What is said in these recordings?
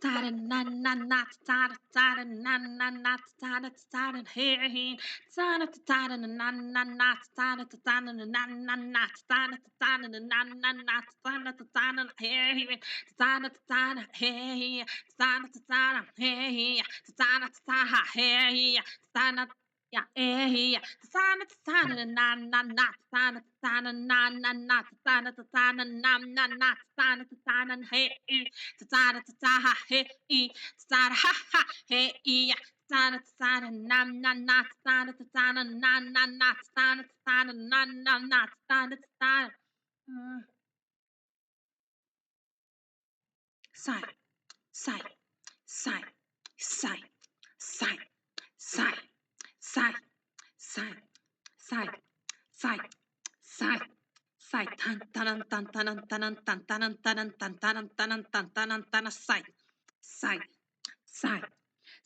tada na na na tada tada na na na tada tada hey tada tada na na na tada tada na na na tada tada na na na tada tada hey tada tada hey tada tada hey tada tada hey tada yeah, yeah, sana sana na na na sana sana na na na sana sana na na na sana sana hey sana sana hey sana ha ha hey yeah sana sana na na na sana sana na na na sana sana na na na sana sana sai sai sai sai sai sai sai sai sai sai sai sai tan tanan tan tanan tanan tan tanan tanan tan tanan tanan tan tanan tanan sai sai sai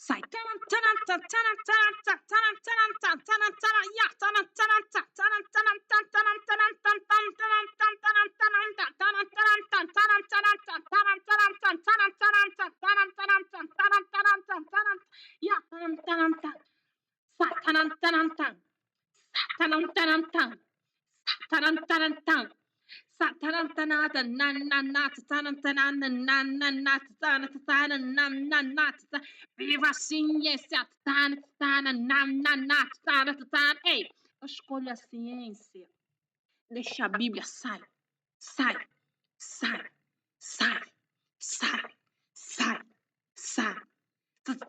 sai tanan tanan tan tanan tanan tan tanan tanan tan tanan tanan ya tanan tanan tan tanan tanan tan tanan tanan tan tan tanan tan tanan tanan tan tanan tanan tan tanan tanan tan tanan tanan tan tanan tanan tan tanan tanan tan tanan tanan tan tanan ya tanan tanan tan sa tanan tanan tan tanan tanan tan tanan tanan tan sa tanan tanan tan nan nan na tanan tanan nan nan na tanan tanan nan nan na viva assim esse tanan tanan nan nan na tanan tanan ei eu escolho a ciência deixa a Bíblia sai sai sai sai sai sai sai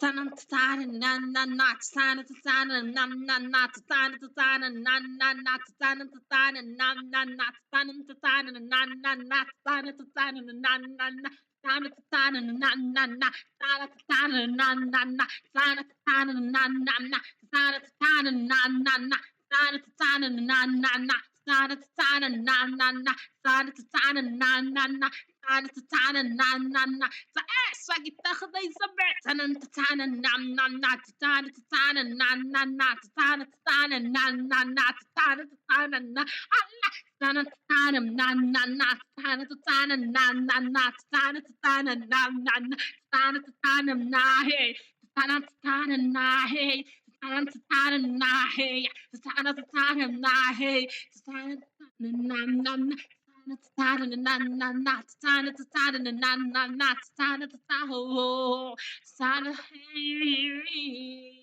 tanan tanan nan nan na tanan tanan nan nan na tanan tanan nan nan na tanan tanan nan nan na tanan tanan nan nan na tanan tanan nan nan na tanan tanan nan nan na tanan tanan nan nan na tanan tanan nan nan na tanan tanan nan nan na tanan tanan nan nan na tanan tanan nan nan na tanan tanan nan nan na tanan tanan nan nan na essa guitarra da Isabel. Tanan tanan nan nan na tanan tanan nan nan na tanan tanan nan nan na tanan tanan na Allah tanan tanan nan nan na tanan tanan nan nan na tanan tanan nan nan na tanan tanan na hey tanan tanan na hey tanan tanan na hey tanan tanan na hey tanan tanan na na tanan na na na tanan tanan na na na tanan tanan ho tanan hey